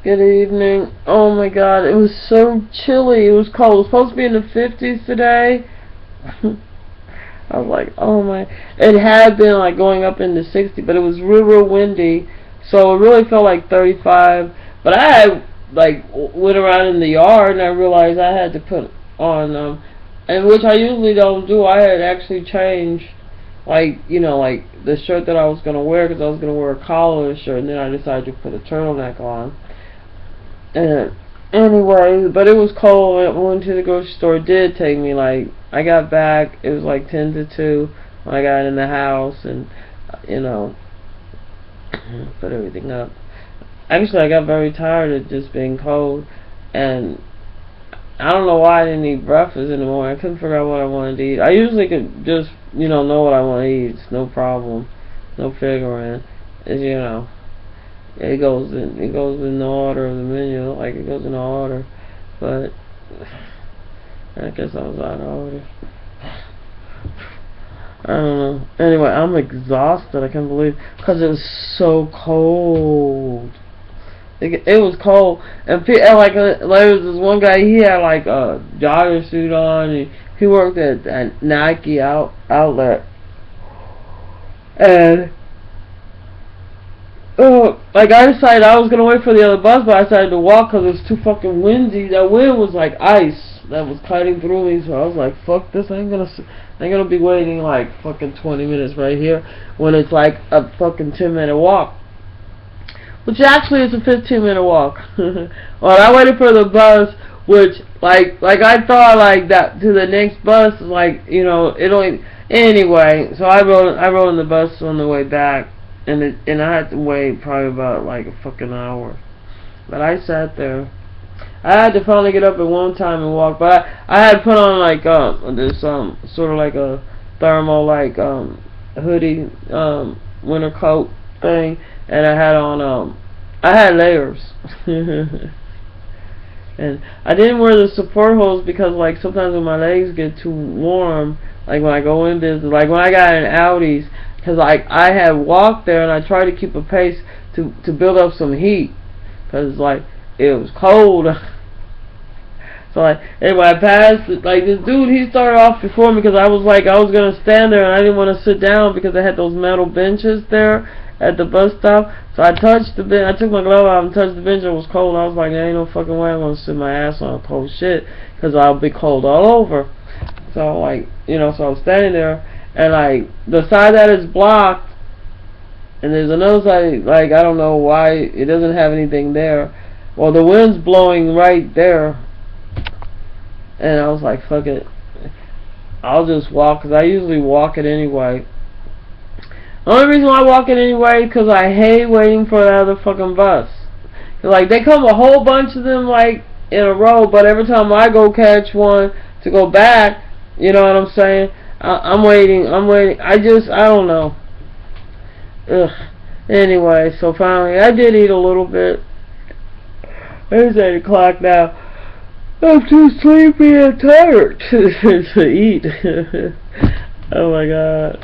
Good evening. Oh my god, it was so chilly. It was cold. It was supposed to be in the 50s today. I was like, oh my. It had been like going up into 60, but it was real windy. So it really felt like 35. But I had like went around in the yard and I realized I had to put on, and which I usually don't do. I had actually changed, like, like the shirt that I was going to wear because I was going to wear a collar shirt, and then I decided to put a turtleneck on. And anyway, but it was cold. I went to the grocery store. It did take me like, I got back, it was like 10 to 2 when I got in the house and, you know, put everything up. Actually, I got very tired of just being cold, and I don't know why I didn't eat breakfast in the morning. I couldn't figure out what I wanted to eat. I usually could just, know what I want to eat. It's no problem. No figuring. It's, it goes in the order of the menu, like it goes in the order, but I guess I was out of order. I don't know. Anyway, I'm exhausted. I can't believe, because it was so cold. It was cold, and like there was this one guy. He had like a jogger suit on, and he worked at Nike outlet, and like I decided I was gonna wait for the other bus, but I decided to walk because it was too fucking windy. That wind was like ice that was cutting through me, so I was like, "Fuck this! I ain't gonna be waiting like fucking 20 minutes right here when it's like a fucking 10-minute walk." Which actually is a 15-minute walk. Well, I waited for the bus, which like I thought like that to the next bus, like it only anyway. So I rode on the bus on the way back, and I had to wait probably about like a fucking hour. But I sat there. I had to finally get up at one time and walk, but I had put on like this sort of like a thermal like hoodie winter coat thing, and I had on I had layers. And I didn't wear the support hose because like sometimes when my legs get too warm, like when I go in business, like when I got in Audis, because like I had walked there and I tried to keep a pace to build up some heat, because like it was cold. So like anyway, I passed like this dude. He started off before me because I was gonna stand there and I didn't want to sit down because they had those metal benches there at the bus stop. So I touched the bench. I took my glove out and touched the bench. It was cold. I was like, there ain't no fucking way I'm gonna sit my ass on cold shit because I'll be cold all over. So like so I was standing there, and like the side that is blocked, and there's another side like I don't know why it doesn't have anything there. Well, the wind's blowing right there. And I was like, fuck it, I'll just walk, because I usually walk it anyway. The only reason why I walk it anyway is because I hate waiting for that other fucking bus. Like, they come a whole bunch of them, like, in a row, but every time I go catch one to go back, you know what I'm saying, I'm waiting, I don't know. Ugh. Anyway, so finally, I did eat a little bit. It's 8 o'clock now. I'm too sleepy and tired to eat. Oh my god.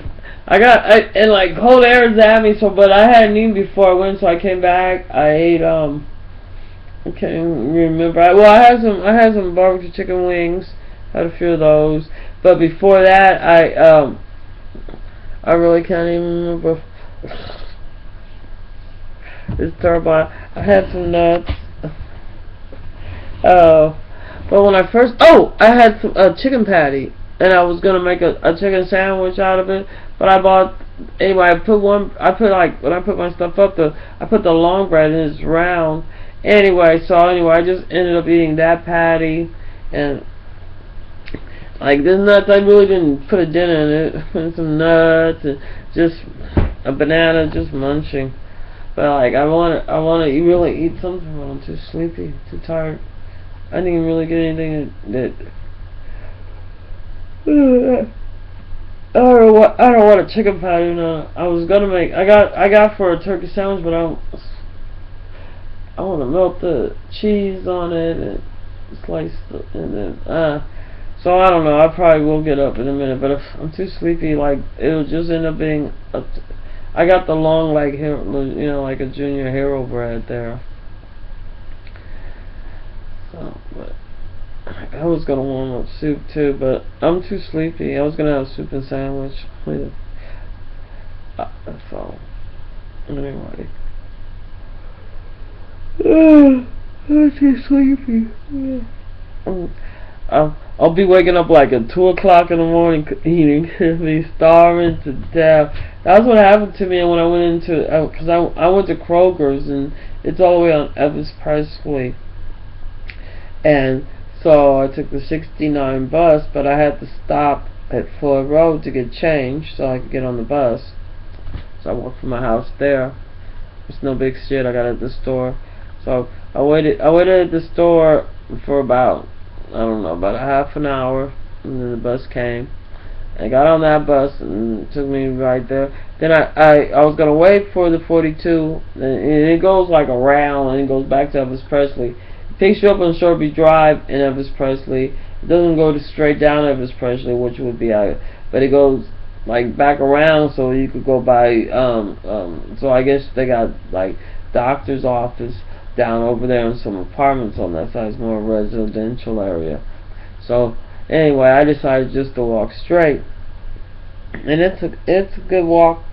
And like cold air is at me, but I hadn't eaten before I went, so I came back. I ate I can't remember. I had some barbecue chicken wings. Had a few of those. But before that I really can't even remember. It's terrible. I had some nuts. But when I first, I had a chicken patty, and I was gonna make a chicken sandwich out of it. But I bought, anyway. When I put my stuff up, I put the long bread and it's round. Anyway, I just ended up eating that patty, and like the nuts, I really didn't put a dinner in it. And some nuts and just a banana, just munching. But like I want to really eat something, but I'm too sleepy, too tired. I didn't even really get anything that I don't know what a chicken patty. I was gonna make. I got for a turkey sandwich, but I want to melt the cheese on it and slice it, and then so I don't know. I probably will get up in a minute, but if I'm too sleepy, like it'll just end up being. I got the long like like a junior hero bread there. So, but I was gonna warm up soup too, but I'm too sleepy. I was gonna have soup and sandwich. So anyway, I'm too sleepy. I'll be waking up like at 2 o'clock in the morning eating, be starving to death. That's what happened to me when I went into, because I went to Kroger's, and it's all the way on Elvis Presley. And so I took the 69 bus, but I had to stop at Floyd Road to get changed so I could get on the bus. So I walked from my house there. It's no big shit. I got it at the store. So I waited at the store for about, I don't know, about a half an hour, and then the bus came. I got on that bus and it took me right there. Then I was gonna wait for the 42, and it goes like around and it goes back to Elvis Presley. It picks you up on Shoreby Drive in Elvis Presley. It doesn't go to straight down Elvis Presley, which would be but it goes like back around so you could go by. So I guess they got like doctor's office down over there and some apartments on that side. It's more residential area. So anyway, I decided just to walk straight, and it's a good walk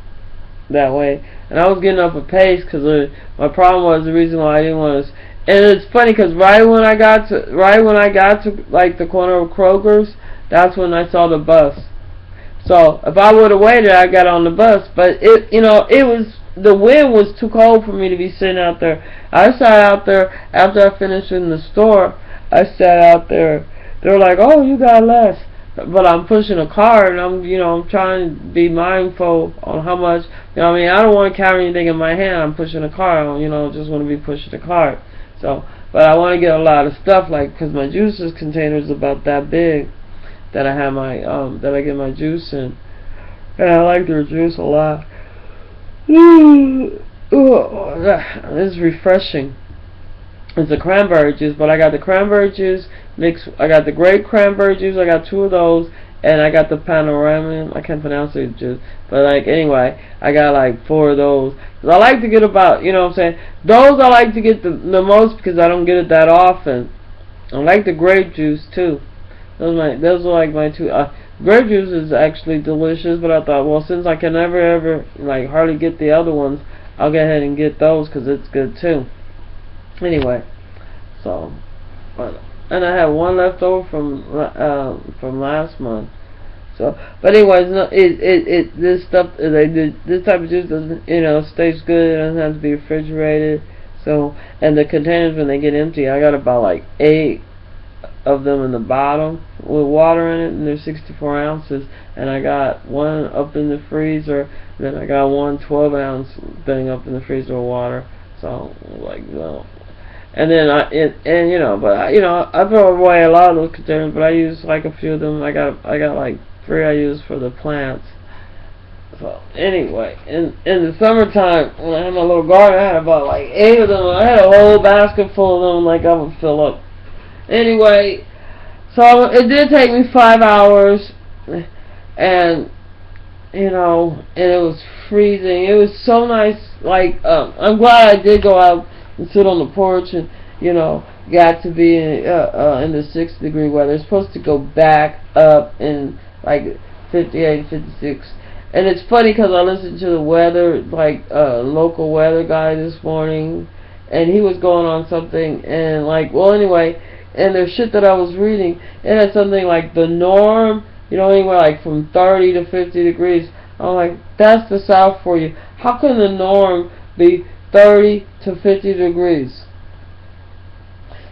that way. And I was getting up a pace because my problem was the reason why I didn't want to. And it's funny because right when I got to like the corner of Kroger's, that's when I saw the bus. So if I would have waited, I got on the bus. But the wind was too cold for me to be sitting out there. I sat out there after I finished in the store. I sat out there. They were like, "Oh, you got less," but I'm pushing a cart, and I'm trying to be mindful on how much. I mean, I don't want to carry anything in my hand. I'm pushing a cart. Just want to be pushing a cart. So, but I want to get a lot of stuff, like, because my juices container is about that big, that I have that I get my juice in, and I like their juice a lot. It's refreshing. It's a cranberry juice, but I got the cranberry juice mixed. I got the grape cranberry juice. I got 2 of those, and I got the panorama. I can't pronounce it, but like anyway, I got like 4 of those. Cause I like to get about, what I'm saying. Those I like to get the most because I don't get it that often. I like the grape juice too. Those are like my 2. Grape juice is actually delicious, but I thought, well, since I can never ever like hardly get the other ones, I'll go ahead and get those because it's good too. Anyway, so, and I have one left over from last month. So, but anyways, no, this stuff this type of juice doesn't, stays good. It doesn't have to be refrigerated. So, and the containers, when they get empty, I got about like 8 of them in the bottom with water in it, and they're 64 ounces. And I got one up in the freezer. And then I got one 12-ounce thing up in the freezer with water. So, like, and then I throw away a lot of those containers, but I use like a few of them. I got like 3 I use for the plants. So anyway, in the summertime when I had my little garden, I had about like 8 of them. I had a whole basket full of them, like I would fill up. Anyway, so it did take me 5 hours, and it was freezing. It was so nice. Like I'm glad I did go out and sit on the porch, and got to be in the 60-degree weather. It's supposed to go back up in like 58, 56. And it's funny because I listened to the weather, like local weather guy this morning, and he was going on something, and like, well, anyway, and the shit that I was reading, it had something like the norm, anywhere like from 30 to 50 degrees. I'm like, that's the South for you. How can the norm be 30 to 50 degrees?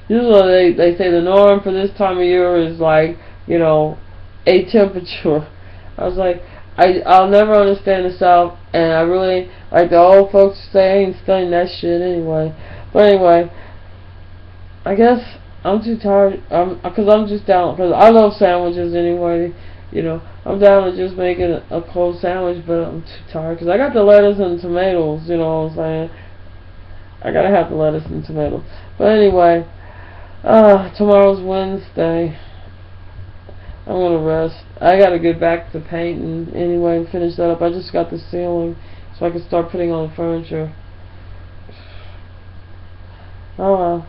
Usually they say the norm for this time of year is like, a temperature. I was like, I'll never understand the South, and I really, like the old folks say, I ain't studying that shit anyway. But anyway, I guess I'm too tired, because I'm just down, because I love sandwiches anyway, I'm down to just making a cold sandwich, but I'm too tired, because I got the lettuce and tomatoes, what I'm saying. I gotta have the lettuce and tomatoes. But anyway, tomorrow's Wednesday. I'm gonna rest. I gotta get back to painting anyway and finish that up. I just got the ceiling so I can start putting on the furniture. Oh well.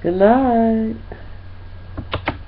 Good night.